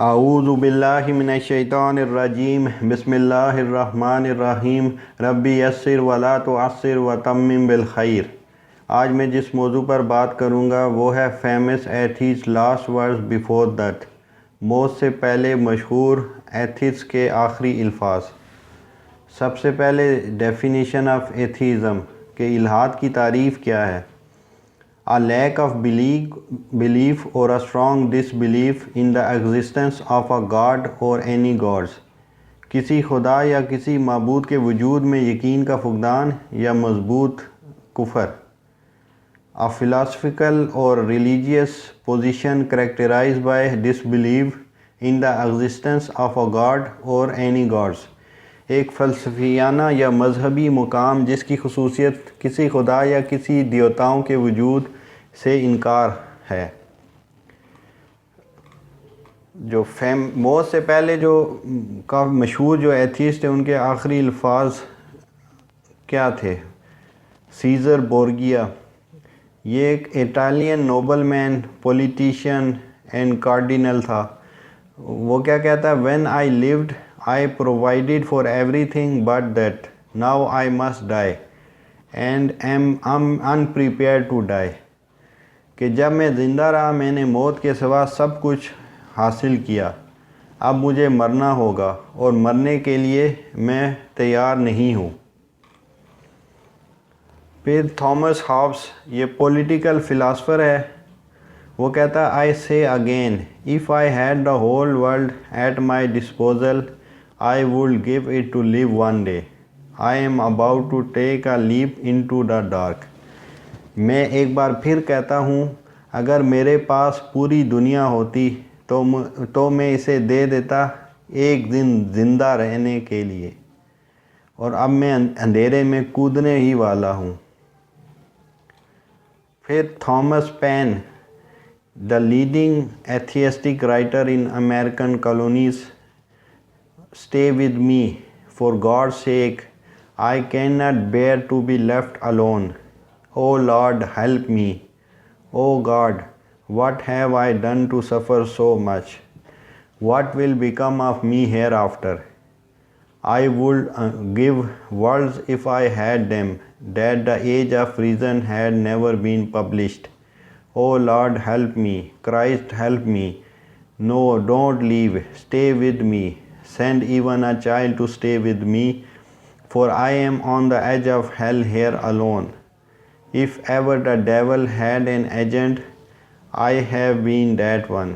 اعوذ باللہ من الشیطان الرجیم بسم اللہ الرحمن الرحیم ربی یسر ولا تعسر وتمم بالخیر۔ آج میں جس موضوع پر بات کروں گا وہ ہے famous atheist last words before death, موت سے پہلے مشہور ایتھیسٹ کے آخری الفاظ۔ سب سے پہلے ڈیفینیشن آف ایتھیزم کہ الحاد کی تعریف کیا ہے۔ A lack of belief or a strong disbelief in the existence of a god or any gods، کسی خدا یا کسی معبود کے وجود میں یقین کا فقدان یا مضبوط کفر۔ A philosophical or religious position characterized by disbelief in the existence of a god or any gods، ایک فلسفیانہ یا مذہبی مقام جس کی خصوصیت کسی خدا یا کسی دیوتاؤں کے وجود سے انکار ہے۔ جو موت سے پہلے جو مشہور جو ایتھیسٹ ہیں ان کے آخری الفاظ کیا تھے؟ سیزر بورگیا، یہ ایک Italian nobleman, politician and cardinal تھا۔ وہ کیا کہتا ہے؟ When I lived I provided for everything but that now I must die and am unprepared to die، کہ جب میں زندہ رہا میں نے موت کے سوا سب کچھ حاصل کیا، اب مجھے مرنا ہوگا اور مرنے کے لیے میں تیار نہیں ہوں۔ پھر تھامس ہابس، یہ پولیٹیکل فلاسفر ہے، وہ کہتا ہے I say again if I had the whole world at my disposal I would give it to live one day. I am about to take a leap into the dark۔ میں ایک بار پھر کہتا ہوں اگر میرے پاس پوری دنیا ہوتی تو میں اسے دے دیتا ایک دن زندہ رہنے کے لیے، اور اب میں اندھیرے میں کودنے ہی والا ہوں۔ پھر Thomas Paine, the leading atheistic writer in American colonies، stay with me for God's sake I cannot bear to be left alone. Oh Lord help me. Oh God, what have I done to suffer so much? What will become of me hereafter? I would give worlds if I had them, that the age of reason had never been published. Oh Lord help me, Christ help me. No, don't leave, stay with me. Send even a child to stay with me, for I am on the edge of hell here alone. If ever the devil had an agent, I have been that one.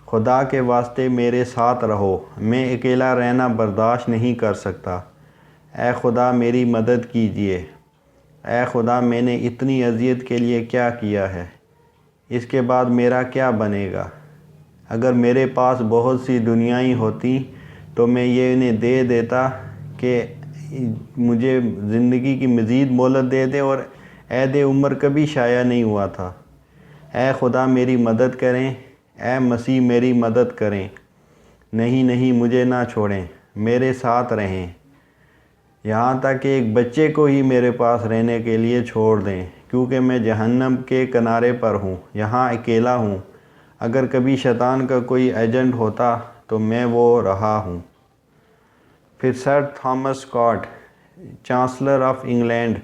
خدا کے واسطے میرے ساتھ رہو، میں اکیلا رہنا برداشت نہیں کر سکتا۔ اے خدا میری مدد کیجیے۔ اے خدا میں نے اتنی اذیت کے لیے کیا کیا ہے؟ اس کے بعد میرا کیا بنے گا؟ اگر میرے پاس بہت سی دنیایں ہوتی تو میں یہ انہیں دے دیتا کہ مجھے زندگی کی مزید مہلت دے دے، اور عید عمر کبھی شائع نہیں ہوا تھا۔ اے خدا میری مدد کریں، اے مسیح میری مدد کریں، نہیں مجھے نہ چھوڑیں، میرے ساتھ رہیں، یہاں تک کہ ایک بچے کو ہی میرے پاس رہنے کے لیے چھوڑ دیں، کیونکہ میں جہنم کے کنارے پر ہوں، یہاں اکیلا ہوں۔ اگر کبھی شیطان کا کوئی ایجنٹ ہوتا تو میں وہ رہا ہوں۔ پھر Sir Thomas Scott, chancellor of England,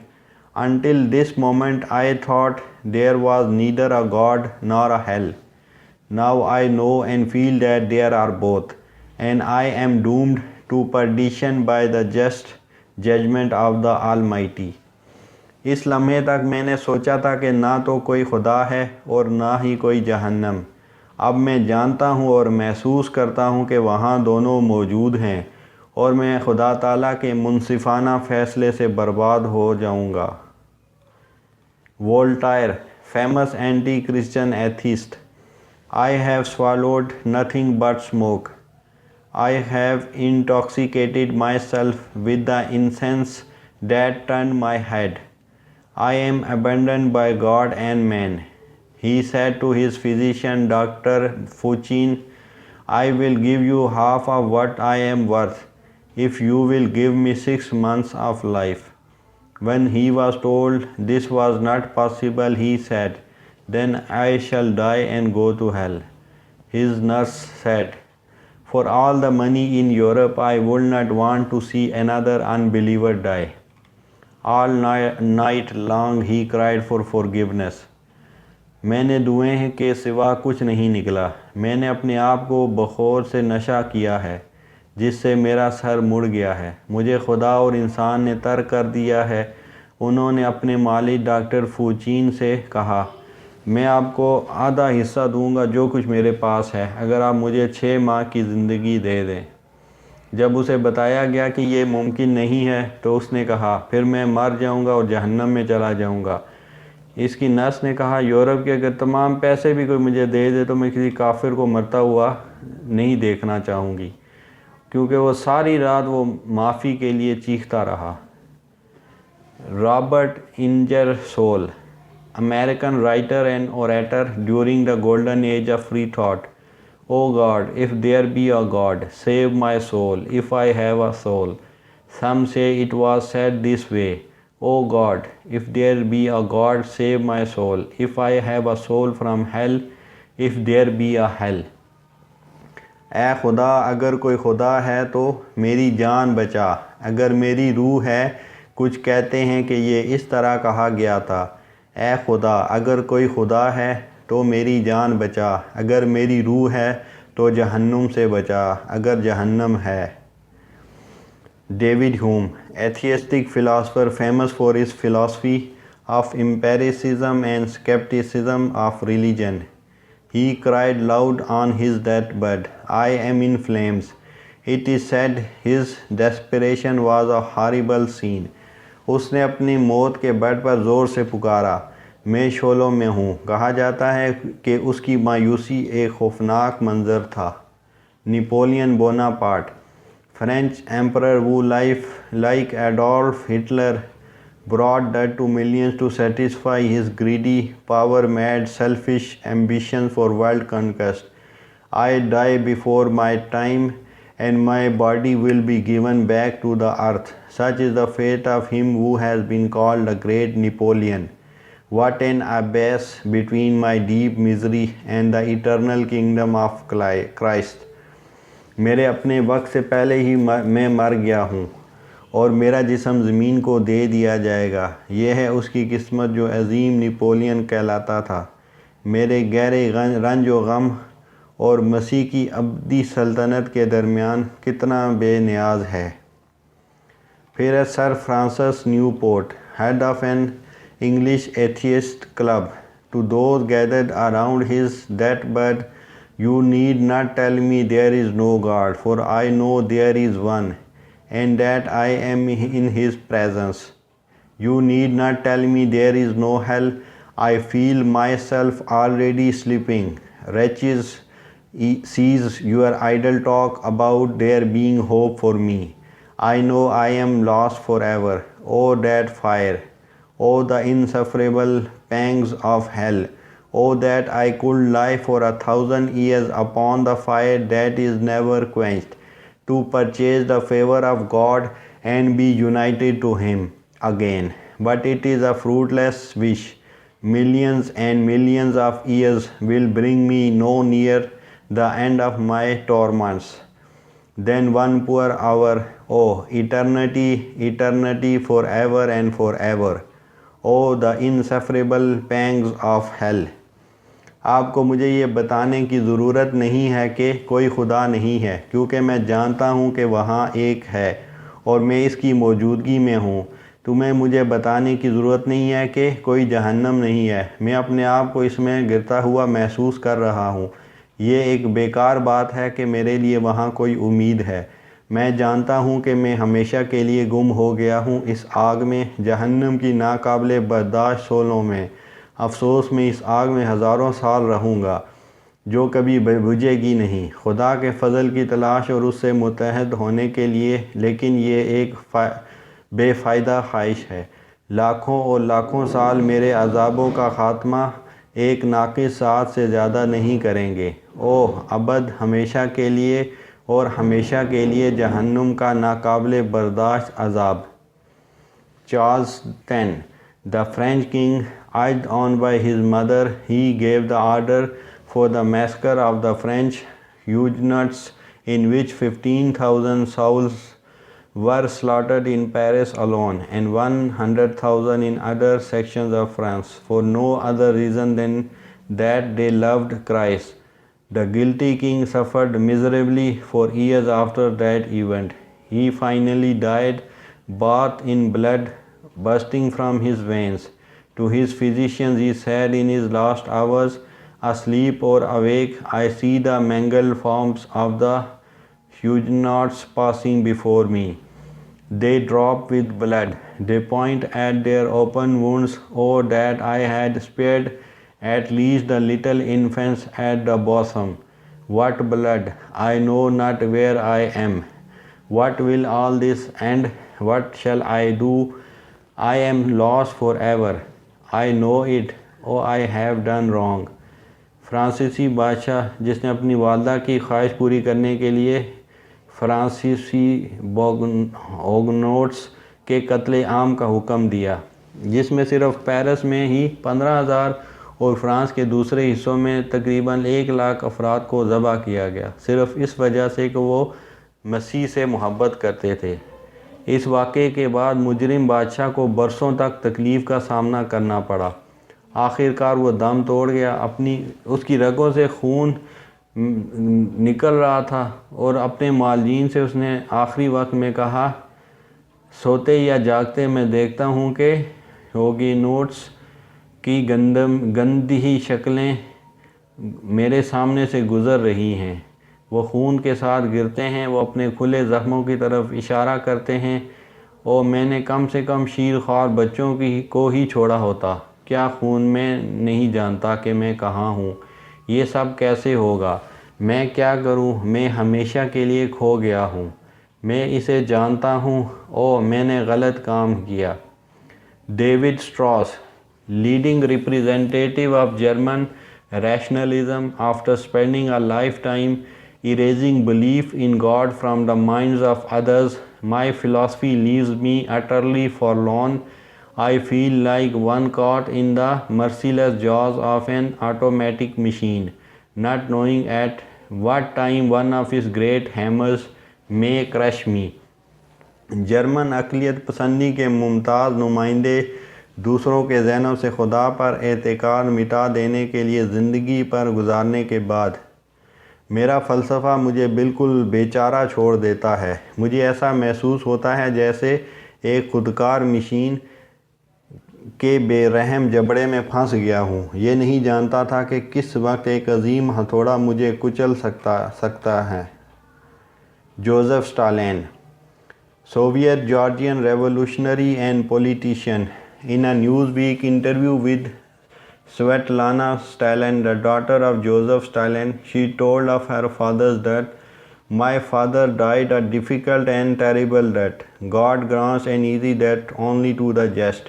Until this moment I thought there was neither a God nor a hell. Now I know and feel that there are both, and I am doomed to perdition by the just judgment of the Almighty۔ اس لمحے تک میں نے سوچا تھا کہ نہ تو کوئی خدا ہے اور نہ ہی کوئی جہنم، اب میں جانتا ہوں اور محسوس کرتا ہوں کہ وہاں دونوں موجود ہیں، اور میں خدا تعالیٰ کے منصفانہ فیصلے سے برباد ہو جاؤں گا۔ Voltaire, famous anti Christian atheist, I have swallowed nothing but smoke. I have intoxicated myself with the incense that turned my head. I am abandoned by God and man. He said to his physician Dr. Fauci, I will give you half of what I am worth if you will give me 6 months of life. When he was told this was not possible, he said, Then I shall die and go to hell. his nurse said, "For all the money in Europe, I would not want to see another unbeliever die." All night long he cried for forgiveness. میں نے دعائیں کے سوا کچھ نہیں نکلا. میں نے اپنے آپ کو بخور سے نشہ کیا ہے جس سے میرا سر مڑ گیا ہے. مجھے خدا اور انسان نے ترک کر دیا ہے. انہوں نے اپنے مالک ڈاکٹر فوچین سے کہا، میں آپ کو آدھا حصہ دوں گا جو کچھ میرے پاس ہے اگر آپ مجھے 6 ماہ کی زندگی دے دیں. جب اسے بتایا گیا کہ یہ ممکن نہیں ہے تو اس نے کہا، پھر میں مر جاؤں گا اور جہنم میں چلا جاؤں گا. اس کی نرس نے کہا، یورپ کے اگر تمام پیسے بھی کوئی مجھے دے دے تو میں کسی کافر کو مرتا ہوا نہیں دیکھنا چاہوں گی، کیونکہ وہ ساری رات وہ معافی کے لیے چیختا رہا. Robert Ingersoll, American writer and orator during the golden age of free thought. "O God, if there be a God, save my soul, if I have a soul." Some say it was said this way, "O God, if there be a God, save my soul, if I have a soul from hell, if there be a hell." اے خدا، اگر کوئی خدا ہے تو میری جان بچا، اگر میری روح ہے. کچھ کہتے ہیں کہ یہ اس طرح کہا گیا تھا، اے خدا، اگر کوئی خدا ہے تو میری جان بچا، اگر میری روح ہے تو جہنم سے بچا، اگر جہنم ہے. David Hume, atheistic philosopher famous for his philosophy of empiricism and skepticism of religion. He cried loud on his deathbed, "I am in flames." It is said his desperation was a horrible scene. اس نے اپنی موت کے bed پر زور سے پکارا، میں شعلوں میں ہوں. کہا جاتا ہے کہ اس کی مایوسی ایک خوفناک منظر تھا. Napoleon Bonaparte, French emperor who like Adolf Hitler brought death to millions to satisfy his greedy, power-mad, selfish ambition for world conquest. I die before my time and my body will be given back to the earth. Such is the fate of him who has been called the great Napoleon. What an abyss between my deep misery and the eternal kingdom of Christ. میرے اپنے وقت سے پہلے ہی میں مر گیا ہوں اور میرا جسم زمین کو دے دیا جائے گا. یہ ہے اس کی قسمت جو عظیم نپولین کہلاتا تھا. میرے گہرے رنج و غم اور مسیح کی ابدی سلطنت کے درمیان کتنا بے نیاز ہے. پھر ہے Sir Francis Newport, head of an English atheist club. To those gathered around his death bed, "You need not tell me there is no God, for I know there is one, and that I am in his presence. You need not tell me there is no hell. I feel myself already sleeping. Wretches, cease your idle talk about there being hope for me. I know I am lost forever. Oh, that fire! Oh, the insufferable pangs of hell! Oh, that I could lie for 1,000 years upon the fire that is never quenched, to purchase the favor of God and be united to him again. But it is a fruitless wish. Millions and millions of years will bring me no nearer the end of my torments than one poor hour. Oh, eternity, eternity, forever and forever. Oh, the insufferable pangs of hell. آپ کو مجھے یہ بتانے کی ضرورت نہیں ہے کہ کوئی خدا نہیں ہے، کیونکہ میں جانتا ہوں کہ وہاں ایک ہے اور میں اس کی موجودگی میں ہوں. تمہیں مجھے بتانے کی ضرورت نہیں ہے کہ کوئی جہنم نہیں ہے. میں اپنے آپ کو اس میں گرتا ہوا محسوس کر رہا ہوں. یہ ایک بیکار بات ہے کہ میرے لیے وہاں کوئی امید ہے. میں جانتا ہوں کہ میں ہمیشہ کے لیے گم ہو گیا ہوں اس آگ میں، جہنم کی ناقابل برداشت شعلوں میں. افسوس، میں اس آگ میں ہزاروں سال رہوں گا جو کبھی بجھے گی نہیں، خدا کے فضل کی تلاش اور اس سے متحد ہونے کے لیے. لیکن یہ ایک بے فائدہ خواہش ہے. لاکھوں اور لاکھوں سال میرے عذابوں کا خاتمہ ایک ناقص ساعت سے زیادہ نہیں کریں گے. اوہ ابد، ہمیشہ کے لیے اور ہمیشہ کے لیے جہنم کا ناقابل برداشت عذاب. Charles X, the French king, urged on by his mother, he gave the order for the massacre of the French Huguenots, in which 15,000 souls were slaughtered in Paris alone and 100,000 in other sections of France, for no other reason than that they loved Christ. The guilty king suffered miserably for years after that event. He finally died, bathed in blood bursting from his veins. To his physicians he said in his last hours, asleep or awake, I see the mangled forms of the Huguenots passing before me. They drop with blood. They point at their open wounds. Oh, that I had spared at least the little infants at the bosom. What blood! I know not where I am. What will all this end? What shall I do? I am lost forever. I know it. Oh, I have done wrong. فرانسیسی بادشاہ جس نے اپنی والدہ کی خواہش پوری کرنے کے لیے فرانسیسی ہوگنوٹس کے قتل عام کا حکم دیا، جس میں صرف پیرس میں ہی 15,000 اور فرانس کے دوسرے حصوں میں تقریباً 1,00,000 افراد کو ذبح کیا گیا، صرف اس وجہ سے کہ وہ مسیح سے محبت کرتے تھے۔ اس واقعے کے بعد مجرم بادشاہ کو برسوں تک تکلیف کا سامنا کرنا پڑا۔ آخر کار وہ دم توڑ گیا، اس کی رگوں سے خون نکل رہا تھا اور اپنے معالجین سے اس نے آخری وقت میں کہا، سوتے یا جاگتے میں دیکھتا ہوں کہ ہوگینوٹس کی گندی شکلیں میرے سامنے سے گزر رہی ہیں، وہ خون کے ساتھ گرتے ہیں، وہ اپنے کھلے زخموں کی طرف اشارہ کرتے ہیں۔ اور میں نے کم سے کم شیر خوار بچوں کو ہی چھوڑا ہوتا، کیا خون میں نہیں جانتا کہ میں کہاں ہوں؟ یہ سب کیسے ہوگا؟ میں کیا کروں؟ میں ہمیشہ کے لیے کھو گیا ہوں، میں اسے جانتا ہوں۔ میں نے غلط کام کیا۔ David Strauss, leading representative of German rationalism, after spending a lifetime erasing belief in God from the minds of others, my philosophy leaves me utterly forlorn. I feel like one caught in the merciless jaws of an automatic machine, not knowing at what time one of its great hammers may crush me. German اقلیت پسندی کے ممتاز نمائندے دوسروں کے ذہنوں سے خدا پر اعتقاد مٹا دینے کے لیے زندگی پر گزارنے کے بعد میرا فلسفہ مجھے بالکل بیچارہ چھوڑ دیتا ہے۔ مجھے ایسا محسوس ہوتا ہے جیسے ایک خودکار مشین کے بے رحم جبڑے میں پھنس گیا ہوں۔ یہ نہیں جانتا تھا کہ کس وقت ایک عظیم ہتھوڑا مجھے کچل سکتا ہے۔ Joseph Stalin, Soviet Georgian revolutionary and politician. In a Newsweek interview with Svetlana Stalin, the daughter of Joseph Stalin, she told of her father's death, "My father died a difficult and terrible death. God grants an easy death only to the just."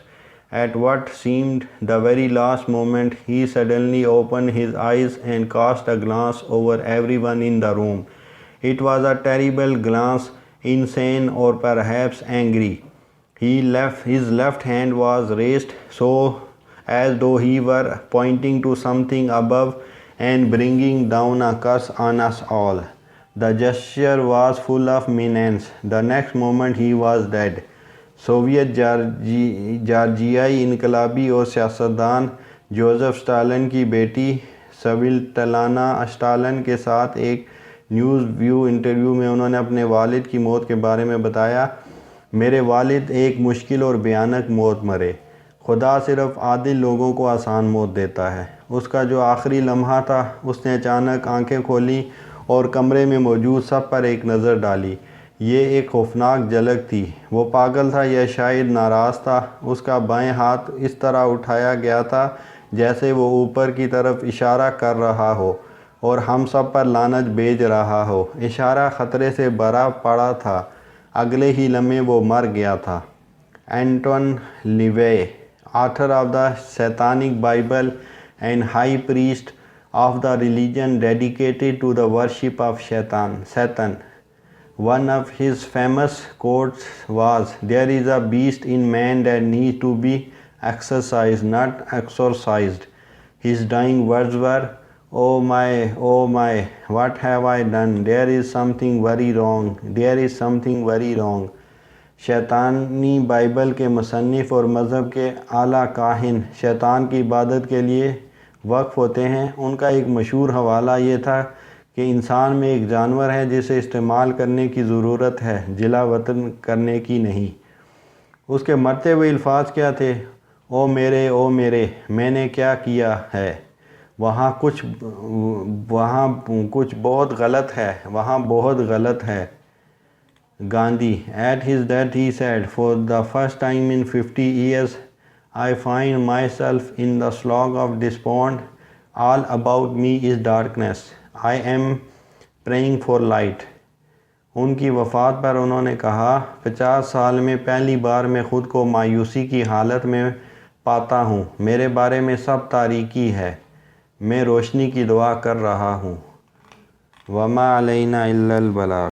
At what seemed the very last moment, he suddenly opened his eyes and cast a glance over everyone in the room. It was a terrible glance, insane or perhaps angry. His left hand was raised so as though he were pointing to something above and bringing down a curse on us all. The gesture was full of menace. The next moment he was dead. Soviet جارجیائی انقلابی اور سیاستدان Joseph Stalin کی بیٹی Svetlana Stalin کے ساتھ ایک news view interview میں انہوں نے اپنے والد کی موت کے بارے میں بتایا، میرے والد ایک مشکل اور بھیانک موت مرے۔ خدا صرف عادل لوگوں کو آسان موت دیتا ہے۔ اس کا جو آخری لمحہ تھا، اس نے اچانک آنکھیں کھولیں اور کمرے میں موجود سب پر ایک نظر ڈالی۔ یہ ایک خوفناک جھلک تھی۔ وہ پاگل تھا یا شاید ناراض تھا۔ اس کا بائیں ہاتھ اس طرح اٹھایا گیا تھا جیسے وہ اوپر کی طرف اشارہ کر رہا ہو اور ہم سب پر لعنت بھیج رہا ہو۔ اشارہ خطرے سے بھرا پڑا تھا۔ اگلے ہی لمحے وہ مر گیا تھا۔ Anton LaVey, author of the Satanic Bible and high priest of the religion dedicated to the worship of Satan. One of his famous quotes was, "There is a beast in man that needs to be exercised, not exorcised." His dying words were, oh my, what have I done? There is something very wrong. There is something very wrong. شیطانی Bible کے مصنف اور مذہب کے اعلیٰ کاہن شیطان کی عبادت کے لیے وقف ہوتے ہیں۔ ان کا ایک مشہور حوالہ یہ تھا کہ انسان میں ایک جانور ہے جسے استعمال کرنے کی ضرورت ہے، جلا وطن کرنے کی نہیں۔ اس کے مرتے ہوئے الفاظ کیا تھے؟ او میرے میں نے کیا کیا ہے؟ وہاں کچھ بہت غلط ہے، وہاں بہت غلط ہے۔ Gandhi At his death he said, For the first time in 50 years I find myself in the slough of despond. All about me is darkness. I am praying for light. ان کی وفات پر انہوں نے کہا، 50 سال میں پہلی بار میں خود کو مایوسی کی حالت میں پاتا ہوں، میرے بارے میں سب تاریکی ہے، میں روشنی کی دعا کر رہا ہوں۔ وما علینا الا البلاغ۔